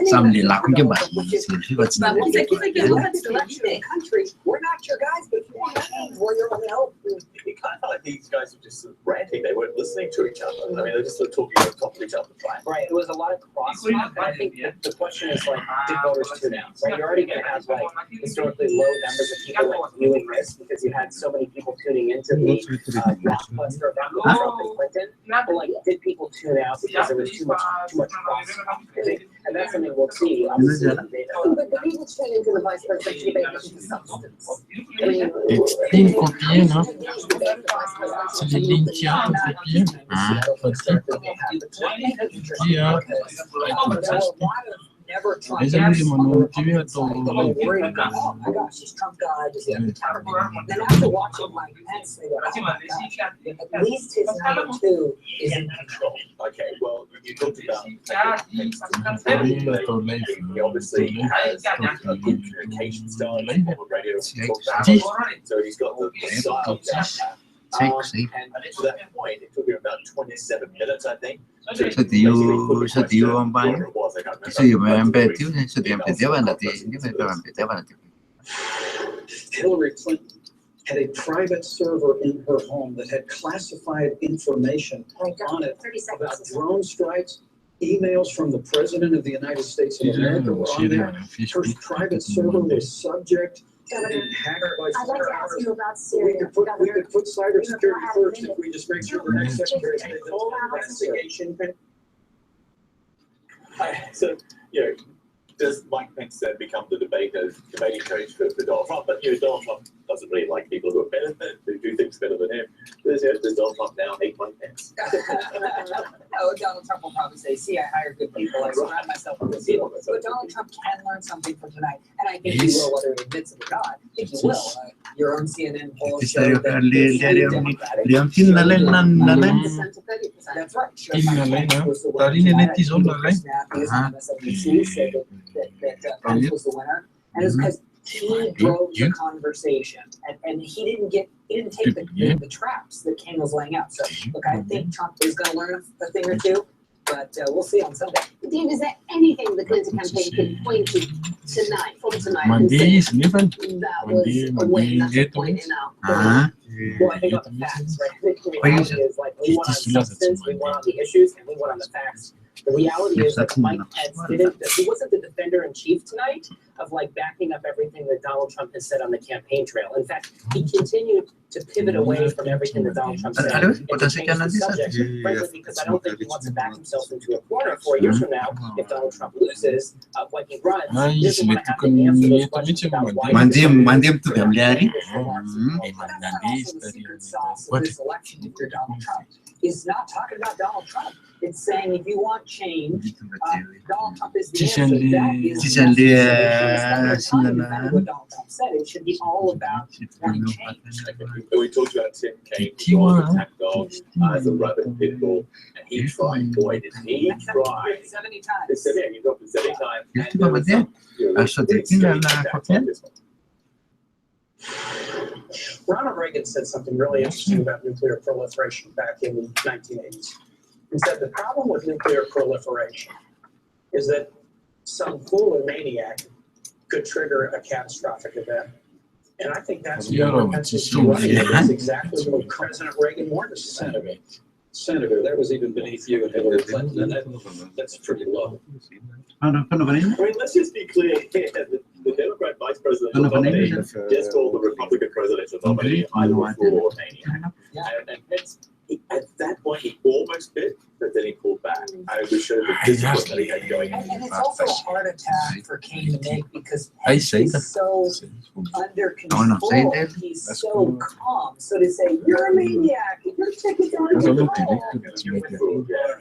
Some lakum ke bari selfie bachna. We're not your guys, but if you want to change where you're going to help. It kind of felt like these guys were just sort of ranting. They weren't listening to each other. I mean, they were just sort of talking on top of each other. Right. It was a lot of crosstalk. And I think the question is like, did voters tune out? Right. You're already going to have like historically low numbers of people like viewing this because you had so many people tuning into the blockbuster about Trump and Clinton. But like, did people tune out because there was too much crosstalk? And that's something we'll see. Obviously, But the people tune into the vice presidential debate because of substance. I mean, Lignes copiées, non? C'est des lignes qui ont copiées. Qui a les amis de mon TV à ton. Oh my gosh, this Trump guy just at the top. Then after watching Mike Pence, they go, oh my God, at least his number two is in control. Okay, well, you talked about he obviously has a good communication style on radio. So he's got the style down. And to that point, it took him about 27 minutes, I think. Setiap bang. Hillary Clinton had a private server in her home that had classified information on it about drone strikes. Emails from the President of the United States of America were on there. Her private server was subject to being hacked by I'd like to ask you about Syria. we could put cybersecurity first if we just make sure the next Secretary of State does the investigation. So, you know, does Mike Pence then become the debating coach for Donald Trump? But, you know, Donald Trump doesn't really like people who are better than him, who do things better than him. Does Donald Trump now hate Mike Pence? No, Donald Trump will probably say, see, I hire good people, I surround myself with good people. But Donald Trump can learn something from tonight. And I think he will, whether he admits it or not. I think he will. Your own CNN poll showed that it's Democratic. That's right. MSNBC said that Pence was the winner. And it's because he drove the conversation, and he didn't take the traps that Kane was laying out. So, look, I think Trump is going to learn a thing or two, but we'll see on Sunday. Dave, is there anything the Clinton campaign could point to tonight, from tonight, and Mandi, say sniffing. that was a win, that's a point in our Well, I think on the facts, right? I think the reality is like we won on substance, we won on the issues, and we won on the facts. The reality is that Mike Pence he wasn't the defender in chief tonight of like backing up everything that Donald Trump has said on the campaign trail. In fact, he continued to pivot away from everything that Donald Trump said and to change the subject, frankly, because I don't think he wants to back himself into a corner 4 years from now if Donald Trump loses when he runs. He doesn't want to have to answer those questions about why the secret sauce of this election if you're Donald Trump is not talking about Donald Trump. It's saying if you want change, Donald Trump is the answer. That is what Donald Trump said. It should be all about wanting change. We talked about Tim Kaine, who was attacked dog as a rabbit pit bull, and he tried. Boy, did he try! 70 times. Yeah, he dropped it 70 times. Ronald Reagan said something really interesting about nuclear proliferation back in the 1980s. He said the problem with nuclear proliferation is that some fool or maniac could trigger a catastrophic event. And I think that's exactly what President Reagan warned us about. Senator, that was even beneath you and Hillary Clinton, and that's pretty low. I mean, let's just be clear here. The Democrat vice presidential nominee just called the Republican presidential nominee either a fool or a maniac. And Pence, at that point, he almost bit, but then he pulled back. I was showing the discipline that he had going. And it's also a heart attack for Kane to make because Pence is so under control. He's so calm. So to say, you're a maniac, you're taking control.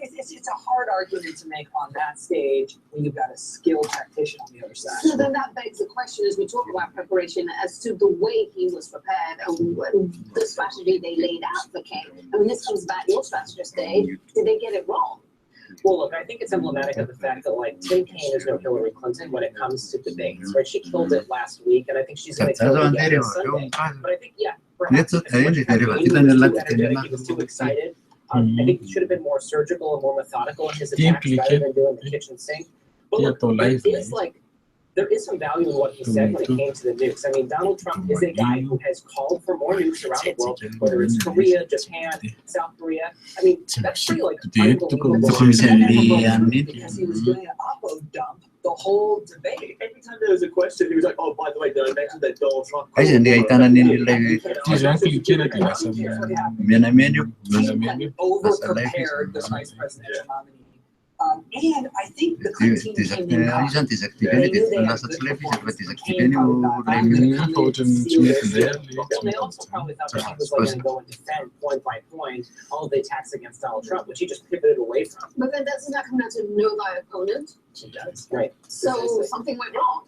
It's a hard argument to make on that stage when you've got a skilled tactician on the other side. So then that begs the question as we talk about preparation as to the way he was prepared and the strategy they laid out for Kane. I mean, this comes back, your strategist, Dave. Did they get it wrong? Well, look, I think it's emblematic of the fact that, like, Tim Kaine is no Hillary Clinton when it comes to debates, right? She killed it last week, and I think she's going to kill it again on Sunday. But I think, yeah, perhaps he was too excited. I think he should have been more surgical and more methodical in his attacks rather than doing the kitchen sink. But look, Tieto there lively. is like, there is some value in what he said when it came to the nukes. I mean, Donald Trump is a guy who has called for more nukes around the world, whether it's Korea, Japan, South Korea. I mean, that's pretty like unbelievable. Because he was doing an oppo dump the whole debate. Every time there was a question, he was like, "Oh, by the way, did I mention that Donald Trump?" Ay, hindi ay tanan nila Diyan klikira nila sa Here's what happened. menu. He over-prepared the vice presidential nominee. And I think the Clinton team came in confident. Tisaktikan itu nasa television ba tisaktikan yung Foto Well, they also probably thought that he was like going to go and defend point by point all of the attacks against Donald Trump, which he just pivoted away from. But then doesn't that come down to know thy opponent? He does, right? So something went wrong.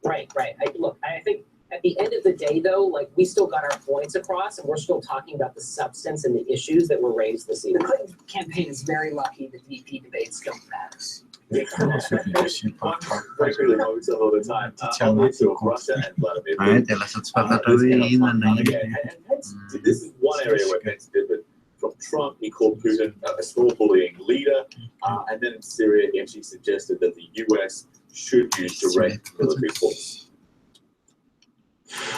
Right. I think at the end of the day, though, like we still got our points across, and we're still talking about the substance and the issues that were raised this The evening. Clinton campaign is very lucky the VP debates don't matter. Break really long some of the time. On the issue of Russia and Vladimir Ay, Putin. telas at This spagatory came up na time and again. And Pence, this is one area where Pence did it. From Trump, he called Putin a small bullying leader, and then in Syria, he actually suggested that the U.S. should use direct military force.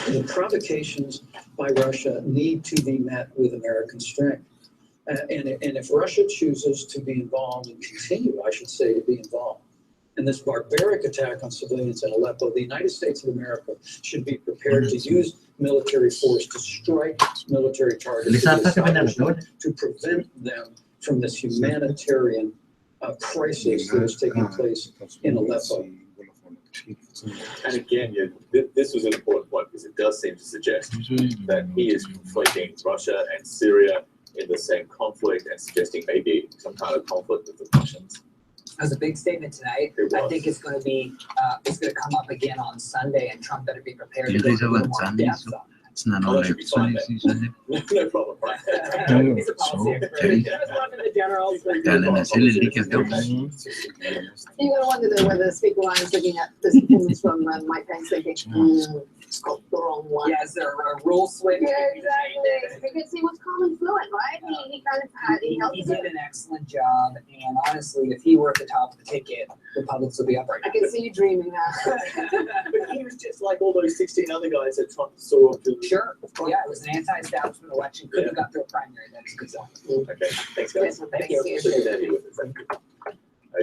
The provocations by Russia need to be met with American strength. And if Russia chooses to be involved and continue, I should say, to be involved in this barbaric attack on civilians in Aleppo, the United States of America should be prepared to use military force to strike military targets to prevent them from this humanitarian crisis that is taking place in Aleppo. And again, this was an important point because it does seem to suggest that he is conflating Russia and Syria in the same conflict and suggesting maybe some kind of conflict with the Russians. That was a big statement tonight. It I was. think it's going to be, it's going to come up again on Sunday, and Trump better be prepared to Yung go isa into a ba, little more Sunday, depth so- on it. It's not Oh, that should be fine then. No problem, right? He's a policy expert. He was one of the generals. Dala na sila, likas daw. You're gonna wonder though whether Speaker Ryan's looking at this performance from Mike Pence thinking, it's got the wrong one. Yeah, is there a rule switch? Yeah, exactly. Because he was calm and fluent, right? He kind of had, he held He his did an excellent job, and honestly, if he were at the top of the ticket, Republicans would be up right I now. can see you dreaming now. But he was just like all those 16 other guys that Trump saw to. Sure, yeah, it was an anti-establishment election, could have got through a primary, that's a good sign. Okay, thanks guys. Thank you. Appreciate that here with us. Thank you.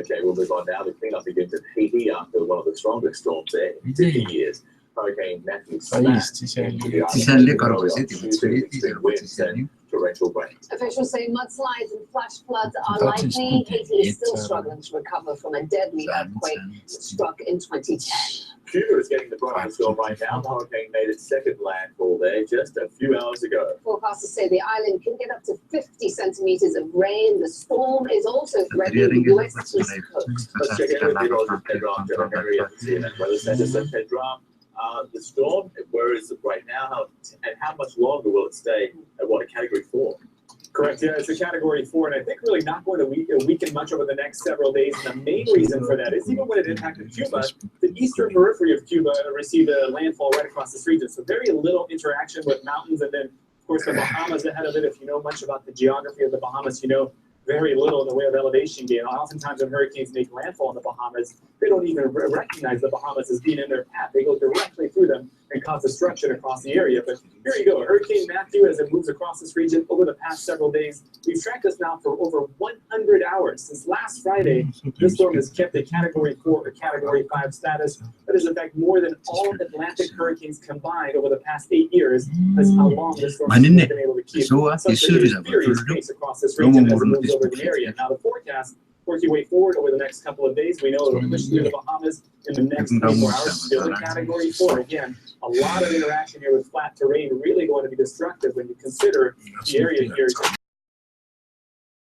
Okay, we'll move on now. The cleanup begins in Haiti after one of the strongest storms there in 50 years. Hurricane Matthew smashed into the Tisang island likar early ba on siya? Tuesday with extreme winds and torrential rain. Officials say mudslides and flash floods are That is likely. spooky. Haiti is still It's, struggling to recover from a deadly earthquake that struck in 2010. Cuba is getting the brunt of the storm right now. The hurricane made its second landfall there just a few hours ago. Forecasters say the island can get up to 50 centimeters of rain. The storm is also threatening the U.S. East Coast. Let's check in with meteorologist Pedram Jeremiah at the CNN Weather Center. So Pedram, the storm, where is it right now, and how much longer will it stay at what, a category 4? Correct, yeah, it's a category 4, and I think really not going to weaken much over the next several days. And the main reason for that is even when it impacted Cuba, the eastern periphery of Cuba received a landfall right across this region. So very little interaction with mountains. And then, of course, the Bahamas ahead of it. If you know much about the geography of the Bahamas, you know very little in the way of elevation gain. Oftentimes when hurricanes make landfall in the Bahamas, they don't even recognize the Bahamas as being in their path. They go directly through them and cause destruction across the area. But here you go, Hurricane Matthew, as it moves across this region over the past several days. We've tracked this now for over 100 hours. Since last Friday, this storm has kept a category 4 or category 5 status. That is in fact more than all Atlantic hurricanes combined over the past 8 years. That's how long this storm has been able to keep So, such a serious pace across this region as it moves over the area. Now the forecast, working way forward over the next couple of days, we know it'll push through the Bahamas in the next 24 hours, still in category 4. Again, a lot of interaction here with flat terrain, really going to be destructive when you consider the area here.